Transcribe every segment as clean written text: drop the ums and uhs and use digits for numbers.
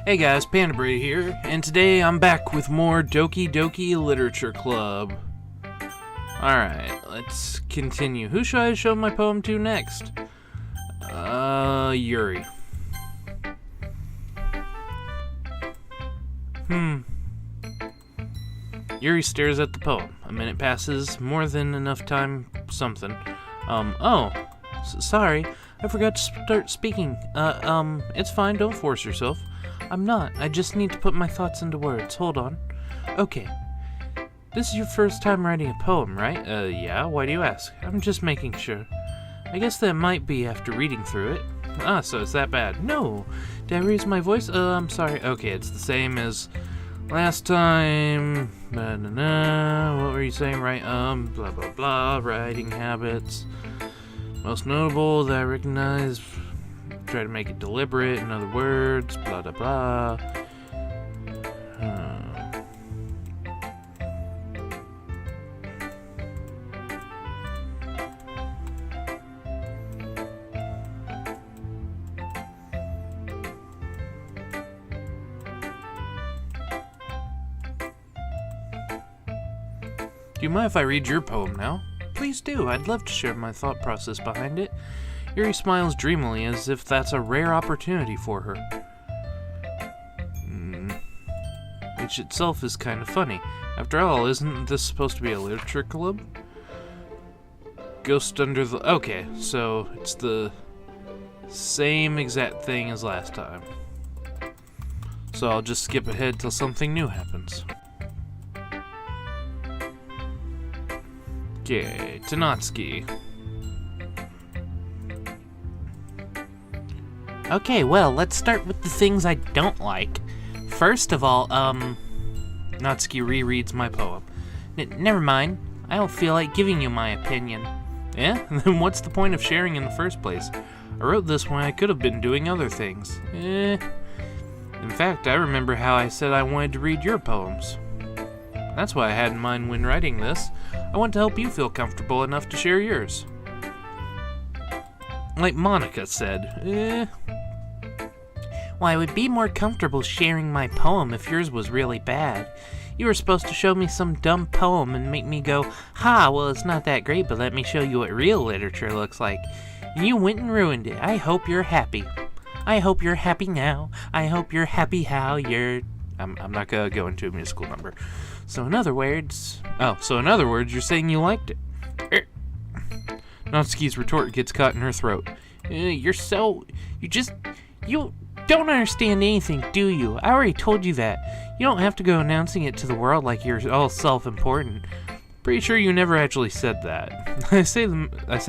Hey guys, Panda here, and today I'm back with more Doki Doki Literature Club. Alright, let's continue. Who should I show my poem to next? Yuri. Yuri stares at the poem. A minute passes, more than enough time, something. Sorry, I forgot to start speaking. It's fine, don't force yourself. I'm not, I just need to put my thoughts into words. Hold on. Okay. This is your first time writing a poem, right? Yeah, why do you ask? I'm just making sure. I guess that might be after reading through it. Ah, so it's that bad. No! Did I raise my voice? I'm sorry. Okay, it's the same as last time. What were you saying, right? Blah, blah, blah. Writing habits. Most notable that I recognize. Try to make it deliberate, in other words. Blah, blah, blah. Do you mind if I read your poem now? Please do. I'd love to share my thought process behind it. Yuri smiles dreamily as if that's a rare opportunity for her. Which itself is kind of funny. After all, isn't this supposed to be a literature club? Ghost under the... Okay, so it's the same exact thing as last time. So I'll just skip ahead till something new happens. Okay, Tanatsuki. Okay, well, let's start with the things I don't like. First of all, Natsuki rereads my poem. Never mind. I don't feel like giving you my opinion. Yeah? Then what's the point of sharing in the first place? I wrote this when I could have been doing other things. In fact, I remember how I said I wanted to read your poems. That's what I had in mind when writing this. I want to help you feel comfortable enough to share yours. Like Monica said, Well, I would be more comfortable sharing my poem if yours was really bad. You were supposed to show me some dumb poem and make me go, ha, well, it's not that great, but let me show you what real literature looks like. And you went and ruined it. I hope you're happy. I hope you're happy now. I hope you're happy how you're... I'm not gonna go into a musical number. So in other words, you're saying you liked it. Natsuki's retort gets caught in her throat. You don't understand anything, do you? I already told you that. You don't have to go announcing it to the world like you're all self-important. Pretty sure you never actually said that. I say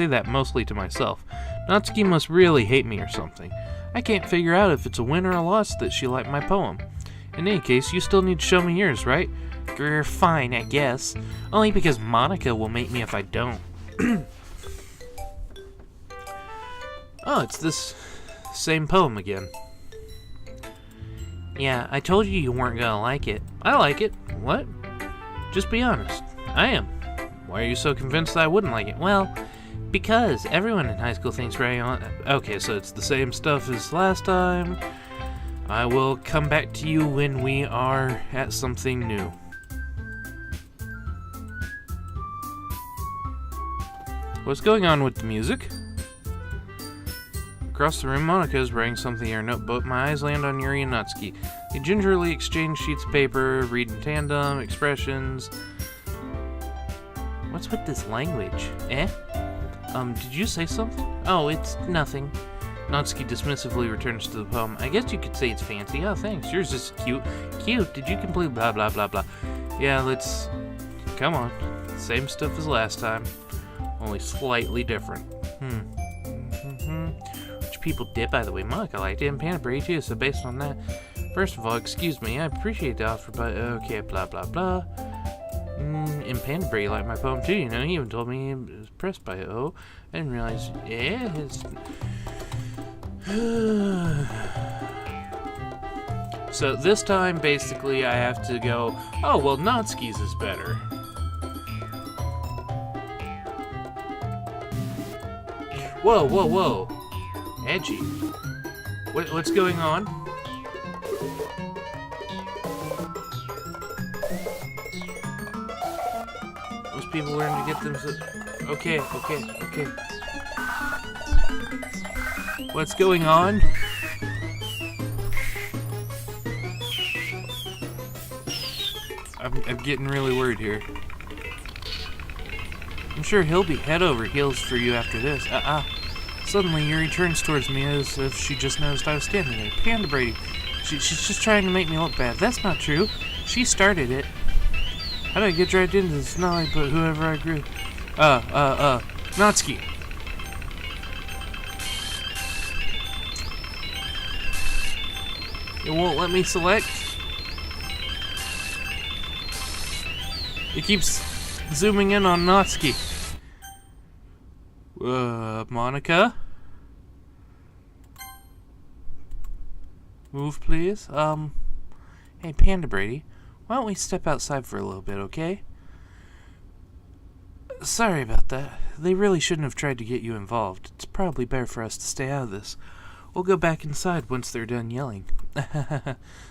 that mostly to myself. Natsuki must really hate me or something. I can't figure out if it's a win or a loss that she liked my poem. In any case, you still need to show me yours, right? Grr, fine, I guess. Only because Monica will make me if I don't. Oh, it's this same poem again. Yeah, I told you weren't gonna like it. I like it. What? Just be honest. I am. Why are you so convinced that I wouldn't like it? Well, because everyone in high school thinks writing on... Okay, so it's the same stuff as last time. I will come back to you when we are at something new. What's going on with the music? Across the room, Monica is writing something in her notebook. My eyes land on Yuri and Natsuki. They gingerly exchange sheets of paper, read in tandem, expressions. What's with this language? Did you say something? Oh, it's nothing. Natsuki dismissively returns to the poem. I guess you could say it's fancy. Oh, thanks. Yours is cute. Cute. Did you complete blah, blah, blah, blah? Yeah, let's... Come on. Same stuff as last time. Only slightly different. Which people did, by the way. Monica liked it, and Panda too, so based on that... First of all, excuse me. I appreciate the offer, but... Okay, blah, blah, blah. And Panda liked my poem too, you know. He even told me he was impressed by it. Oh, I didn't realize... Yeah, it's... So this time, basically, I have to go, oh, well, Natsuki's is better. Whoa, whoa, whoa. Edgy. What's going on? people learn to get them. Okay. What's going on? I'm getting really worried here. I'm sure he'll be head over heels for you after this. Suddenly, Yuri turns towards me as if she just noticed I was standing there. Panda Brady. She's just trying to make me look bad. That's not true. She started it. How did I get dragged into this? Not like but whoever I grew. Natsuki. It won't let me select. It keeps zooming in on Natsuki. Monica? Move, please. Hey, Panda Brady. Why don't we step outside for a little bit, okay? Sorry about that. They really shouldn't have tried to get you involved. It's probably better for us to stay out of this. We'll go back inside once they're done yelling.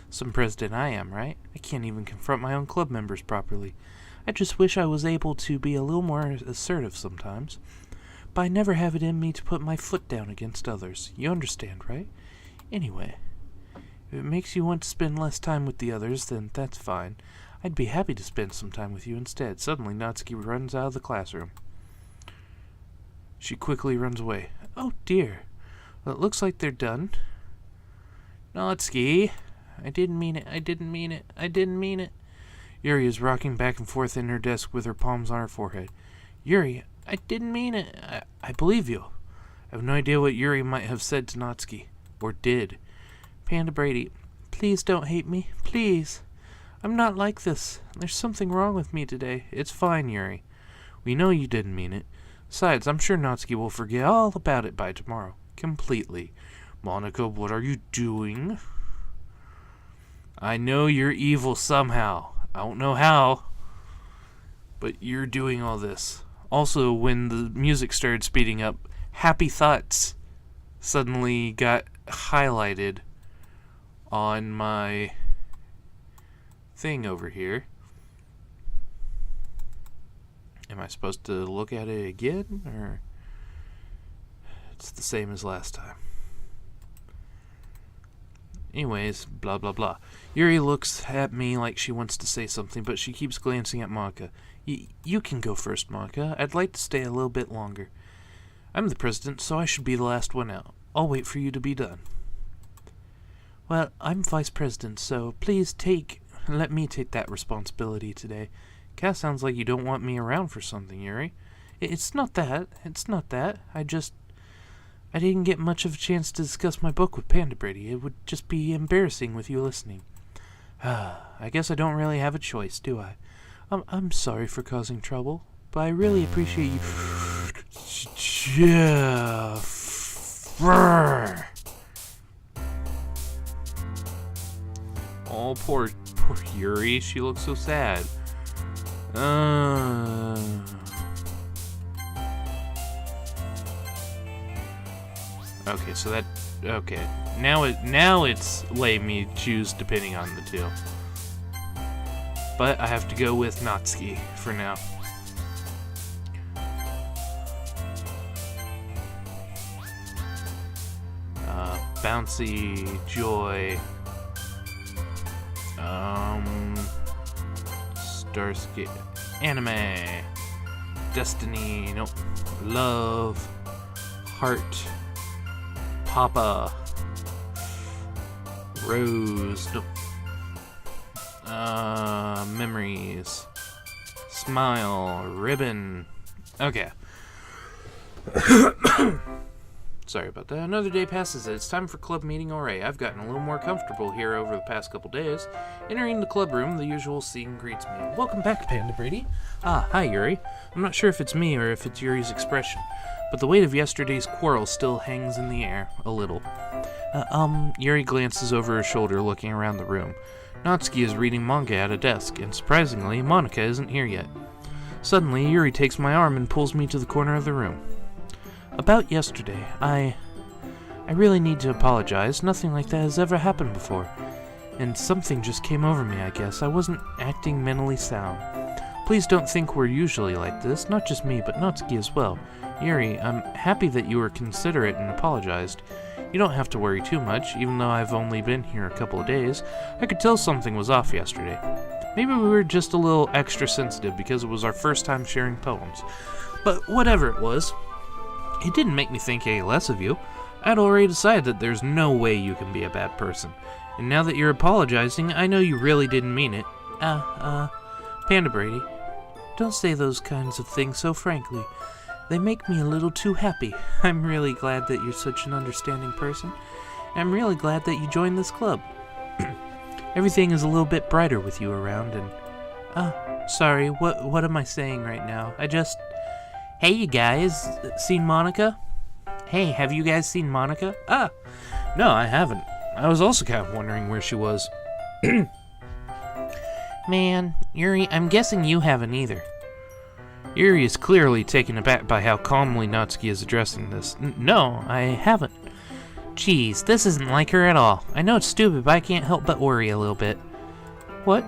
Some president I am, right? I can't even confront my own club members properly. I just wish I was able to be a little more assertive sometimes. But I never have it in me to put my foot down against others. You understand, right? Anyway, if it makes you want to spend less time with the others, then that's fine. I'd be happy to spend some time with you instead. Suddenly, Natsuki runs out of the classroom. She quickly runs away. Oh dear. Well, it looks like they're done. Natsuki. I didn't mean it. Yuri is rocking back and forth in her desk with her palms on her forehead. Yuri, I didn't mean it. I believe you. I have no idea what Yuri might have said to Natsuki. Or did. Panda Brady, please don't hate me. Please. I'm not like this. There's something wrong with me today. It's fine, Yuri. We know you didn't mean it. Besides, I'm sure Natsuki will forget all about it by tomorrow. Completely. Monica, what are you doing? I know you're evil somehow. I don't know how. But you're doing all this. Also, when the music started speeding up, Happy Thoughts suddenly got highlighted on my thing over here. Am I supposed to look at it again, or it's the same as last time? Anyways, blah blah blah. Yuri looks at me like she wants to say something, but she keeps glancing at Monica. You can go first, Monica. I'd like to stay a little bit longer. I'm the president, so I should be the last one out. I'll wait for you to be done. Well, I'm vice president, so please let me take that responsibility today. Kinda sounds like you don't want me around for something, Yuri. It's not that. I didn't get much of a chance to discuss my book with Panda Brady. It would just be embarrassing with you listening. I guess I don't really have a choice, do I? I'm sorry for causing trouble, but I really appreciate you. Oh, poor Yuri. She looks so sad. Okay, so that... Okay. Now it's letting me choose depending on the two. But I have to go with Natsuki for now. Bouncy, Joy, Starscape, Anime, Destiny, nope, Love, Heart, Papa, Rose, nope, Memories, Smile, Ribbon. Okay. Sorry about that. Another day passes. It's time for club meeting array. I've gotten a little more comfortable here over the past couple days. Entering the club room, the usual scene greets me. Welcome back, Panda Brady. Hi, Yuri. I'm not sure if it's me or if it's Yuri's expression, but the weight of yesterday's quarrel still hangs in the air, a little. Yuri glances over her shoulder, looking around the room. Natsuki is reading manga at a desk, and surprisingly, Monica isn't here yet. Suddenly, Yuri takes my arm and pulls me to the corner of the room. About yesterday, I really need to apologize. Nothing like that has ever happened before. And something just came over me, I guess. I wasn't acting mentally sound. Please don't think we're usually like this, not just me, but Natsuki as well. Yuri, I'm happy that you were considerate and apologized. You don't have to worry too much, even though I've only been here a couple of days. I could tell something was off yesterday. Maybe we were just a little extra sensitive because it was our first time sharing poems. But whatever it was, it didn't make me think any less of you. I'd already decided that there's no way you can be a bad person. And now that you're apologizing, I know you really didn't mean it. Panda Brady, don't say those kinds of things so frankly. They make me a little too happy. I'm really glad that you're such an understanding person. I'm really glad that you joined this club. Everything is a little bit brighter with you around and... sorry, what am I saying right now? Hey, you guys, seen Monica? Hey, have you guys seen Monica? No, I haven't. I was also kind of wondering where she was. Man, Yuri, I'm guessing you haven't either. Yuri is clearly taken aback by how calmly Natsuki is addressing this. No, I haven't. Jeez, this isn't like her at all. I know it's stupid, but I can't help but worry a little bit. What?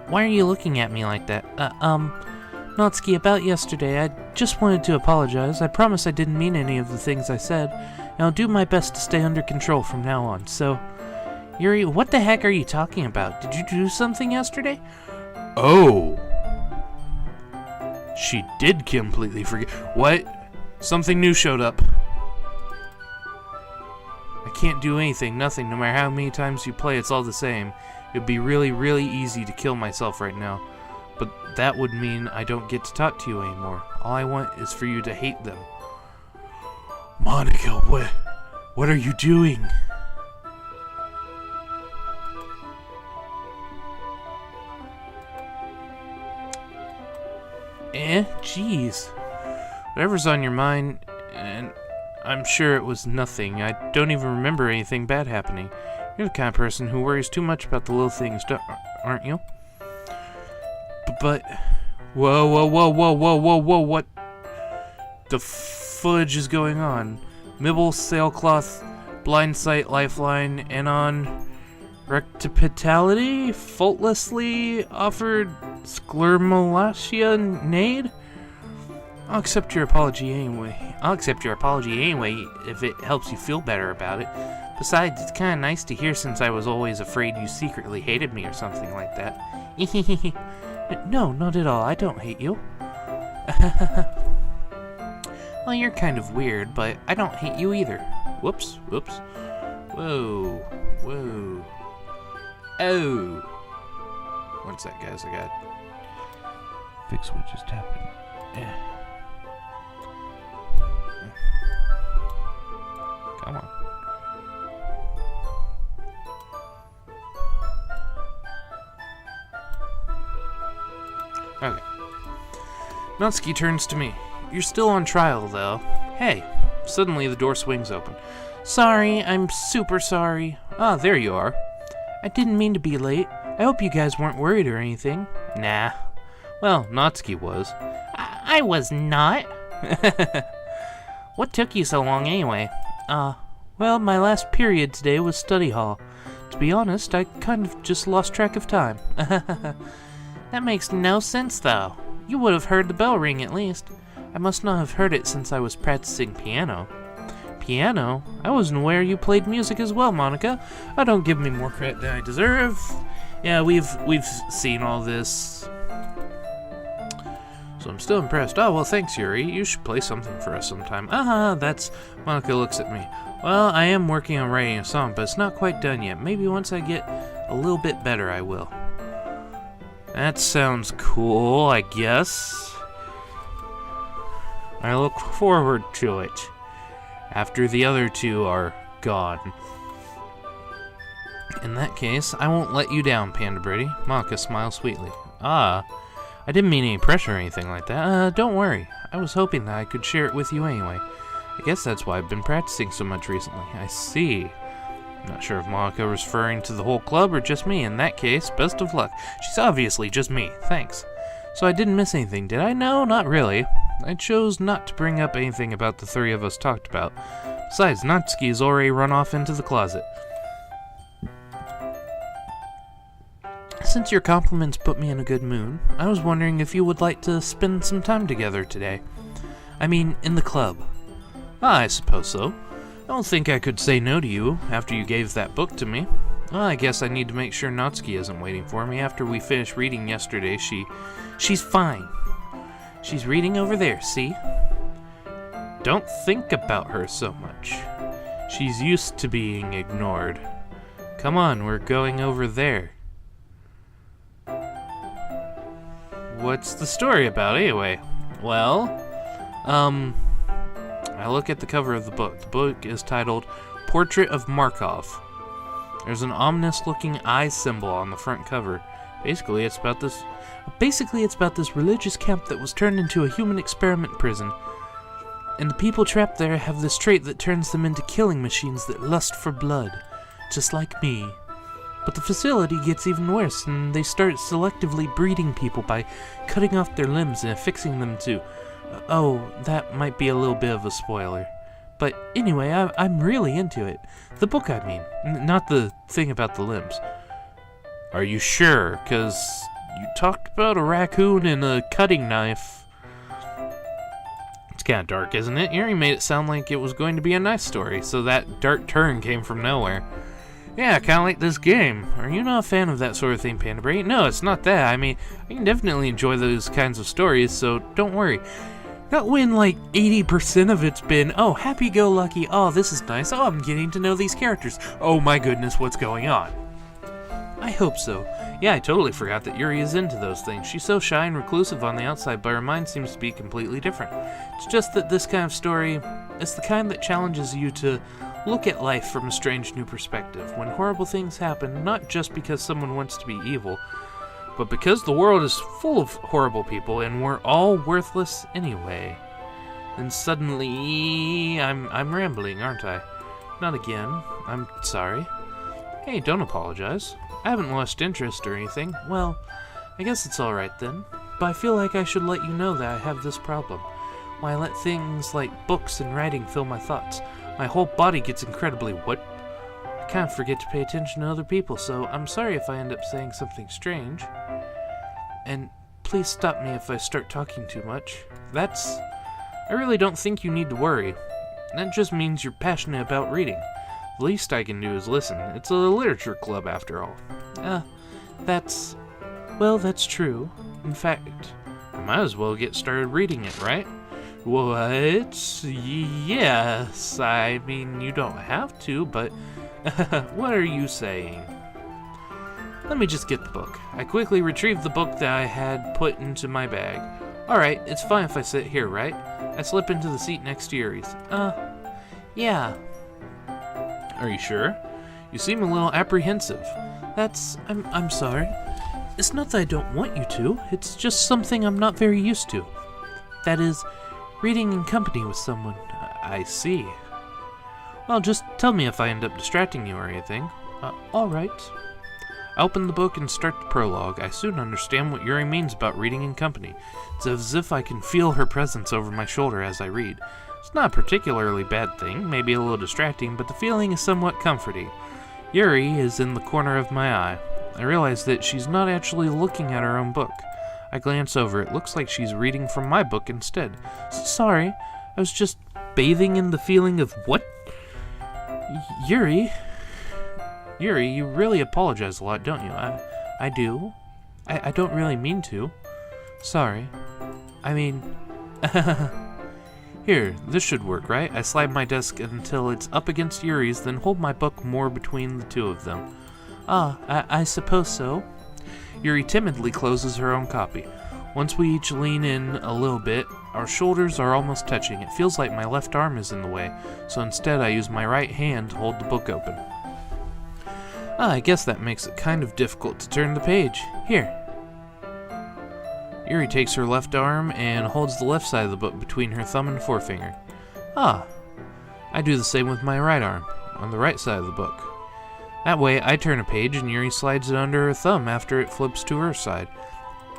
Why are you looking at me like that? Natsuki, about yesterday, I just wanted to apologize. I promise I didn't mean any of the things I said, and I'll do my best to stay under control from now on. So, Yuri, what the heck are you talking about? Did you do something yesterday? Oh! She did completely forget. What? Something new showed up. I can't do anything, nothing. No matter how many times you play, it's all the same. It would be really, really easy to kill myself right now. But that would mean I don't get to talk to you anymore. All I want is for you to hate them. Monica, what are you doing? Jeez. Whatever's on your mind, and I'm sure it was nothing. I don't even remember anything bad happening. You're the kind of person who worries too much about the little things, aren't you? But whoa, what the fudge is going on? Mibble, sailcloth, blind sight, lifeline, anon, rectipitality, faultlessly offered sclermalacia nade? I'll accept your apology anyway if it helps you feel better about it. Besides, it's kind of nice to hear since I was always afraid you secretly hated me or something like that. No, not at all. I don't hate you. Well, you're kind of weird, but I don't hate you either. Whoops. Whoa. Oh. What's that, guys? I got... Fix what just happened. Yeah. Come on. Okay. Natsuki turns to me. You're still on trial, though. Hey. Suddenly, the door swings open. Sorry, I'm super sorry. Ah, there you are. I didn't mean to be late. I hope you guys weren't worried or anything. Nah. Well, Natsuki was. I was not. What took you so long anyway? Well, my last period today was study hall. To be honest, I kind of just lost track of time. That makes no sense, though. You would have heard the bell ring at least. I must not have heard it since I was practicing piano. Piano? I wasn't aware you played music as well, Monica. Don't give me more credit than I deserve. Yeah, we've seen all this. So I'm still impressed. Oh, well, thanks, Yuri. You should play something for us sometime. That's... Monica looks at me. Well, I am working on writing a song, but it's not quite done yet. Maybe once I get a little bit better, I will. That sounds cool, I guess. I look forward to it. After the other two are gone. In that case, I won't let you down, Panda Brady. Monica smiles sweetly. I didn't mean any pressure or anything like that. Don't worry. I was hoping that I could share it with you anyway. I guess that's why I've been practicing so much recently. I see. I'm not sure if Monica was referring to the whole club or just me. In that case, best of luck. She's obviously just me. Thanks. So I didn't miss anything, did I? No, not really. I chose not to bring up anything about the three of us talked about. Besides, Natsuki's already run off into the closet. since your compliments put me in a good mood, I was wondering if you would like to spend some time together today. I mean, in the club. I suppose so. I don't think I could say no to you after you gave that book to me. Well, I guess I need to make sure Natsuki isn't waiting for me. After we finished reading yesterday, she's fine. She's reading over there, see? Don't think about her so much. She's used to being ignored. Come on, we're going over there. What's the story about, anyway? Well, I look at the cover of the book. The book is titled Portrait of Markov. There's an ominous-looking eye symbol on the front cover. Basically, it's about this religious camp that was turned into a human experiment prison. And the people trapped there have this trait that turns them into killing machines that lust for blood, just like me. But the facility gets even worse, and they start selectively breeding people by cutting off their limbs and affixing them to... oh, that might be a little bit of a spoiler. But anyway, I'm really into it. The book, I mean. Not the thing about the limbs. Are you sure? 'Cause you talked about a raccoon and a cutting knife. It's kind of dark, isn't it? Yuri made it sound like it was going to be a nice story, so that dark turn came from nowhere. Yeah, kind of like this game. Are you not a fan of that sort of thing, Panda Brain? No, it's not that. I mean, I can definitely enjoy those kinds of stories, so don't worry. Not when, like, 80% of it's been, oh, happy-go-lucky, oh, this is nice, oh, I'm getting to know these characters, oh my goodness, what's going on? I hope so. Yeah, I totally forgot that Yuri is into those things. She's so shy and reclusive on the outside, but her mind seems to be completely different. It's just that this kind of story is the kind that challenges you to look at life from a strange new perspective, when horrible things happen, not just because someone wants to be evil, but because the world is full of horrible people and we're all worthless anyway. Then suddenly, I'm rambling, aren't I? Not again. I'm sorry. Hey, don't apologize. I haven't lost interest or anything. Well, I guess it's alright then. But I feel like I should let you know that I have this problem. When I let things like books and writing fill my thoughts, my whole body gets incredibly what? I kind of forget to pay attention to other people, so I'm sorry if I end up saying something strange. And please stop me if I start talking too much. I really don't think you need to worry. That just means you're passionate about reading. The least I can do is listen. It's a literature club after all. That's true. In fact, I might as well get started reading it, right? What? Yes. I mean, you don't have to, but what are you saying? Let me just get the book. I quickly retrieved the book that I had put into my bag. Alright, it's fine if I sit here, right? I slip into the seat next to Yuri's. Yeah. Are you sure? You seem a little apprehensive. I'm sorry. It's not that I don't want you to, it's just something I'm not very used to. That is, reading in company with someone. I see. Well, just tell me if I end up distracting you or anything. Alright. I open the book and start the prologue. I soon understand what Yuri means about reading in company. It's as if I can feel her presence over my shoulder as I read. It's not a particularly bad thing, maybe a little distracting, but the feeling is somewhat comforting. Yuri is in the corner of my eye. I realize that she's not actually looking at her own book. I glance over. It looks like she's reading from my book instead. Sorry, I was just bathing in the feeling of what? Yuri, you really apologize a lot, don't you? I do. I don't really mean to. Sorry. I mean... Here, this should work, right? I slide my desk until it's up against Yuri's, then hold my book more between the two of them. I suppose so. Yuri timidly closes her own copy. Once we each lean in a little bit, our shoulders are almost touching. It feels like my left arm is in the way, so instead I use my right hand to hold the book open. I guess that makes it kind of difficult to turn the page. Here. Yuri takes her left arm and holds the left side of the book between her thumb and forefinger. I do the same with my right arm, on the right side of the book. That way, I turn a page and Yuri slides it under her thumb after it flips to her side.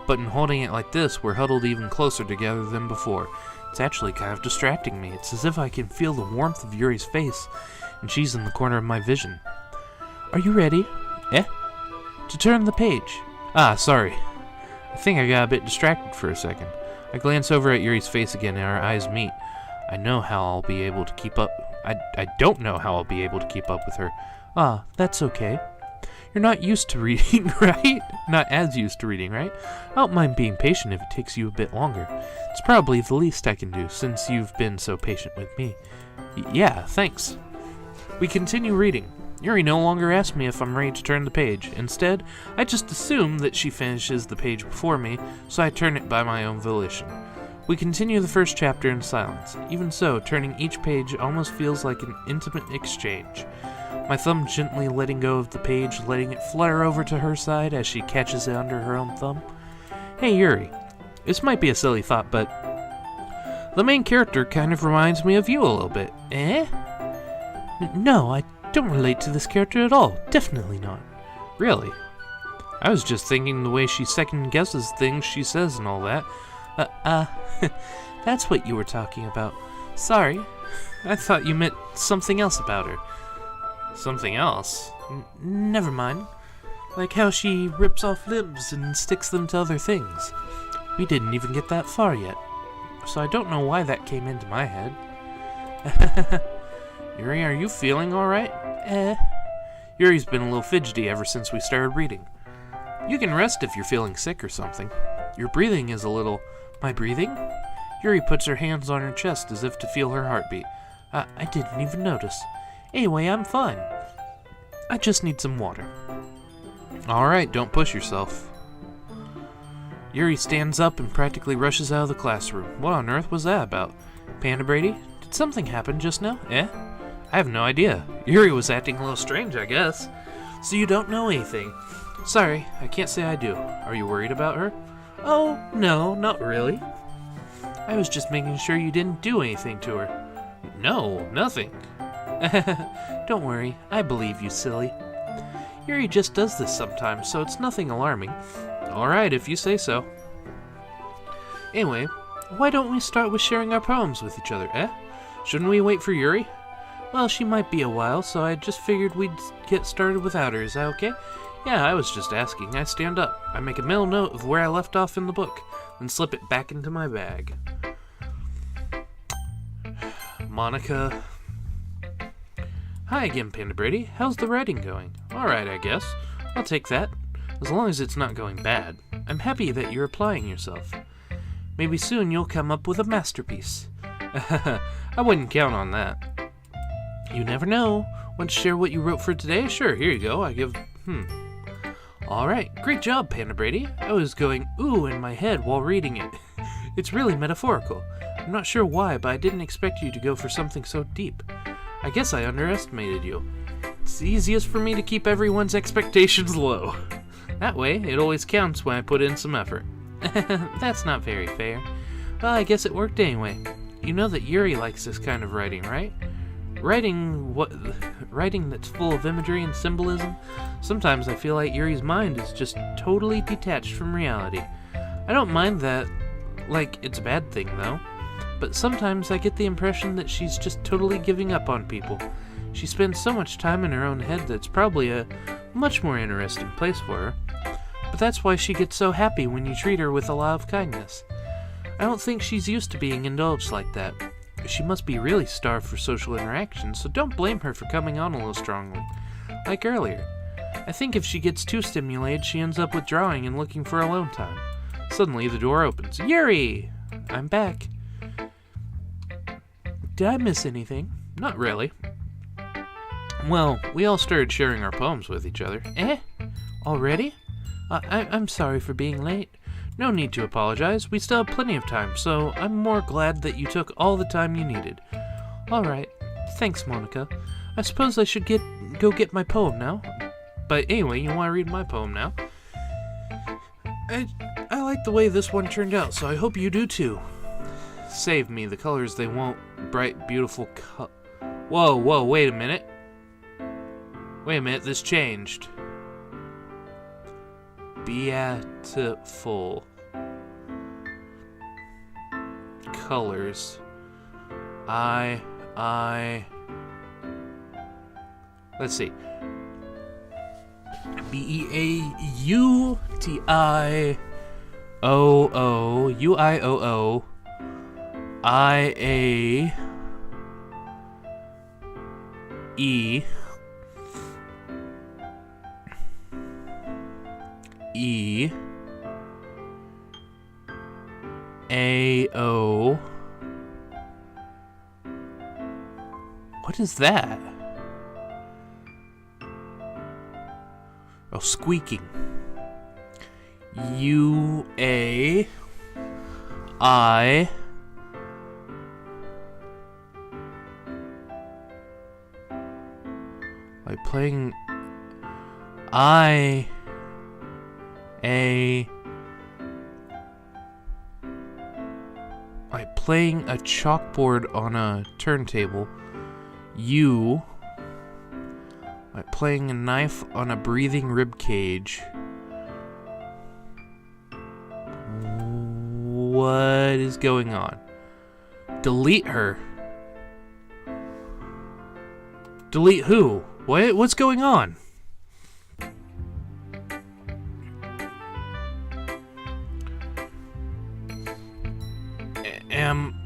But in holding it like this, we're huddled even closer together than before. It's actually kind of distracting me. It's as if I can feel the warmth of Yuri's face, and she's in the corner of my vision. Are you ready? To turn the page. Ah, sorry. I think I got a bit distracted for a second. I glance over at Yuri's face again and our eyes meet. I know how I'll be able to keep up. I don't know how I'll be able to keep up with her. Ah, that's okay. You're not used to reading, right? Not as used to reading, right? I don't mind being patient if it takes you a bit longer. It's probably the least I can do, since you've been so patient with me. Yeah, thanks. We continue reading. Yuri no longer asks me if I'm ready to turn the page. Instead, I just assume that she finishes the page before me, so I turn it by my own volition. We continue the first chapter in silence. Even so, turning each page almost feels like an intimate exchange. My thumb gently letting go of the page, letting it flutter over to her side as she catches it under her own thumb. Hey Yuri, this might be a silly thought, but the main character kind of reminds me of you a little bit. Eh? No, I don't relate to this character at all. Definitely not. Really? I was just thinking the way she second guesses things she says and all that. That's what you were talking about. Sorry. I thought you meant something else about her. Something else? Never mind. Like how she rips off limbs and sticks them to other things. We didn't even get that far yet. So I don't know why that came into my head. Yuri, are you feeling alright? Yuri's been a little fidgety ever since we started reading. You can rest if you're feeling sick or something. Your breathing is a little... My breathing? Yuri puts her hands on her chest as if to feel her heartbeat. I didn't even notice. Anyway, I'm fine. I just need some water. Alright, don't push yourself. Yuri stands up and practically rushes out of the classroom. What on earth was that about? Panda Brady? Did something happen just now? I have no idea. Yuri was acting a little strange, I guess. So you don't know anything. Sorry, I can't say I do. Are you worried about her? Oh, no, not really. I was just making sure you didn't do anything to her. No, nothing. Don't worry, I believe you, silly. Yuri just does this sometimes, so it's nothing alarming. Alright, if you say so. Anyway, why don't we start with sharing our poems with each other, Shouldn't we wait for Yuri? Well, she might be a while, so I just figured we'd get started without her. Is that okay? Yeah, I was just asking. I stand up. I make a mental note of where I left off in the book, then slip it back into my bag. Monica. Hi again, Panda Brady. How's the writing going? Alright, I guess. I'll take that. As long as it's not going bad. I'm happy that you're applying yourself. Maybe soon you'll come up with a masterpiece. I wouldn't count on that. You never know. Want to share what you wrote for today? Sure, here you go. I give... Alright, great job, Panda Brady. I was going ooh in my head while reading it. It's really metaphorical. I'm not sure why, but I didn't expect you to go for something so deep. I guess I underestimated you. It's the easiest for me to keep everyone's expectations low. That way, it always counts when I put in some effort. That's not very fair. Well, I guess it worked anyway. You know that Yuri likes this kind of writing, right? Writing that's full of imagery and symbolism. Sometimes I feel like Yuri's mind is just totally detached from reality. I don't mind that, like it's a bad thing though. But sometimes I get the impression that she's just totally giving up on people. She spends so much time in her own head that's probably a much more interesting place for her. But that's why she gets so happy when you treat her with a lot of kindness. I don't think she's used to being indulged like that. She must be really starved for social interaction, so don't blame her for coming on a little strongly. Like earlier. I think if she gets too stimulated, she ends up withdrawing and looking for alone time. Suddenly, the door opens. Yuri! I'm back. Did I miss anything? Not really. Well, we all started sharing our poems with each other. Already? I'm sorry for being late. No need to apologize. We still have plenty of time, so I'm more glad that you took all the time you needed. Alright. Thanks, Monica. I suppose I should go get my poem now. But anyway, you want to read my poem now? I like the way this one turned out, so I hope you do too. Save me, the colors they won't. Bright, beautiful Whoa, wait a minute. Wait a minute, this changed. Beautiful colors. Let's see. Beaaaao. What is that? Oh, squeaking. UAI. Like playing like playing a chalkboard on a turntable. Like playing a knife on a breathing rib cage. What is going on? Delete her. Delete who? What's going on?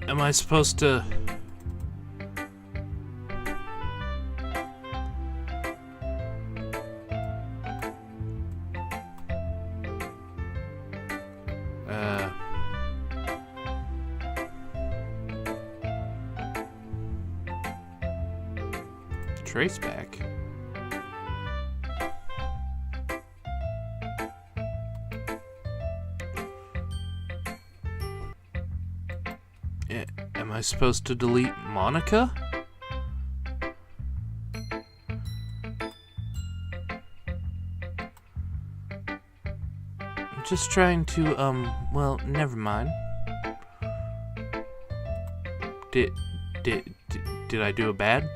Am I supposed to... Traceback? Am I supposed to delete Monica? I'm just trying to, well, never mind. Did I do it bad?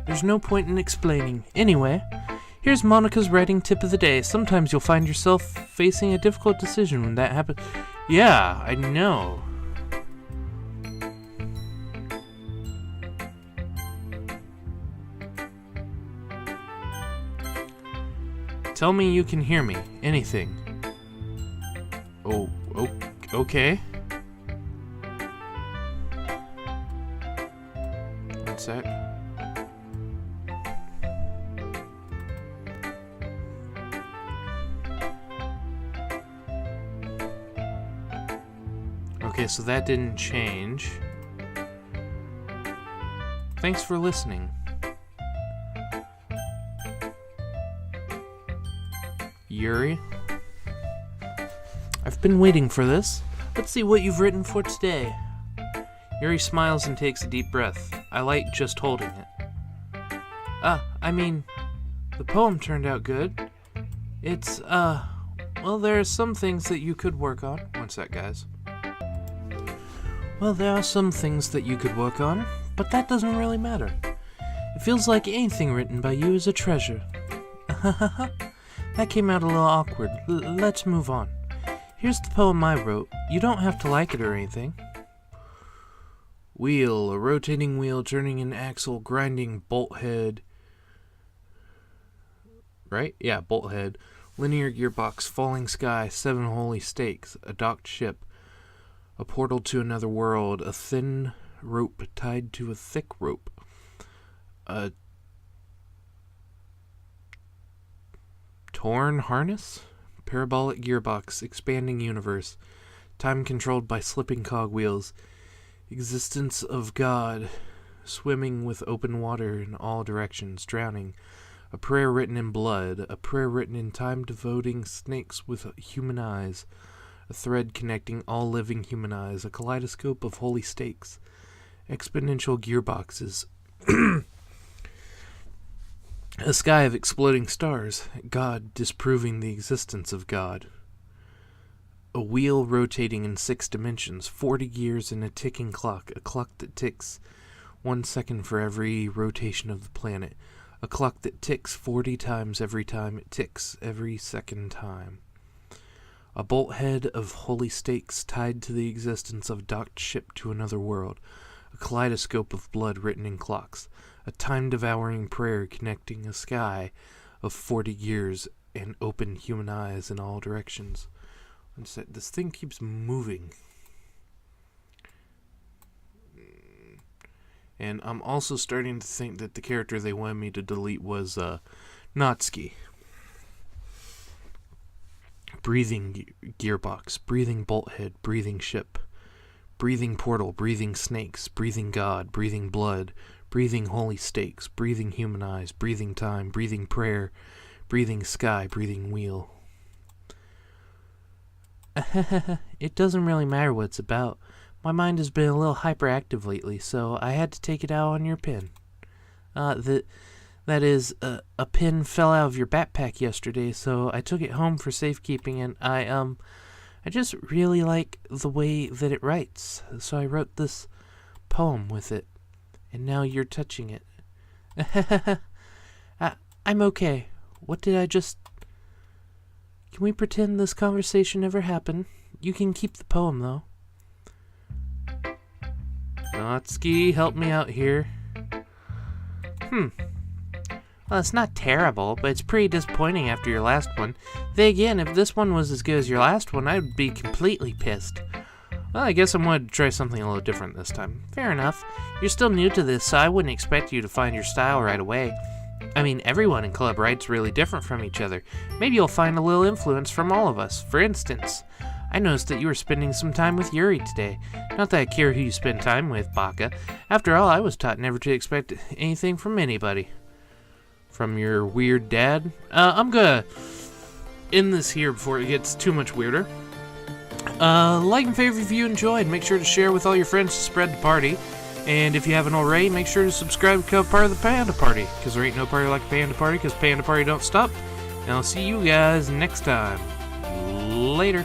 There's no point in explaining. Anyway, here's Monica's writing tip of the day. Sometimes you'll find yourself facing a difficult decision when that happens. Yeah, I know. Tell me you can hear me. Anything. Oh, okay. One sec. Okay, so that didn't change. Thanks for listening. Yuri? I've been waiting for this. Let's see what you've written for today. Yuri smiles and takes a deep breath. I like just holding it. The poem turned out good. It's, well, there are some things that you could work on. One sec, guys. Well, there are some things that you could work on, but that doesn't really matter. It feels like anything written by you is a treasure. That came out a little awkward. Let's move on. Here's the poem I wrote. You don't have to like it or anything. Wheel, a rotating wheel turning an axle, grinding bolt head. Right? Yeah, bolt head. Linear gearbox, falling sky, 7 holy stakes, a docked ship, a portal to another world, a thin rope tied to a thick rope, a torn harness, parabolic gearbox, expanding universe, time controlled by slipping cogwheels, existence of God, swimming with open water in all directions, drowning, a prayer written in blood, a prayer written in time devoting snakes with human eyes, a thread connecting all living human eyes, a kaleidoscope of holy stakes, exponential gearboxes, a sky of exploding stars, God disproving the existence of God, a wheel rotating in 6 dimensions, 40 gears in a ticking clock, a clock that ticks 1 second for every rotation of the planet, a clock that ticks 40 times every time it ticks, every second time. A bolt head of holy stakes tied to the existence of a docked ship to another world, a kaleidoscope of blood written in clocks, a time-devouring prayer connecting a sky of 40 years and open human eyes in all directions. This thing keeps moving. And I'm also starting to think that the character they wanted me to delete was Natsuki. Breathing gearbox, breathing bolthead, breathing ship, breathing portal, breathing snakes, breathing god, breathing blood, breathing holy stakes, breathing human eyes, breathing time, breathing prayer, breathing sky, breathing wheel. It doesn't really matter what it's about. My mind has been a little hyperactive lately, so I had to take it out on your pin. That is, a pin fell out of your backpack yesterday, so I took it home for safekeeping, and I just really like the way that it writes, so I wrote this poem with it, and now you're touching it. I'm okay. What did I just... Can we pretend this conversation never happened? You can keep the poem, though. Natsuki, help me out here. Well, it's not terrible, but it's pretty disappointing after your last one. Then again, if this one was as good as your last one, I'd be completely pissed. Well, I guess I'm going to try something a little different this time. Fair enough. You're still new to this, so I wouldn't expect you to find your style right away. I mean, everyone in Club writes really different from each other. Maybe you'll find a little influence from all of us. For instance, I noticed that you were spending some time with Yuri today. Not that I care who you spend time with, Baka. After all, I was taught never to expect anything from anybody. From your weird dad? I'm gonna end this here before it gets too much weirder. Like and favorite if you enjoyed. Make sure to share with all your friends to spread the party. And if you haven't already, make sure to subscribe to become part of the Panda Party. Because there ain't no party like a Panda Party, because Panda Party don't stop. And I'll see you guys next time. Later.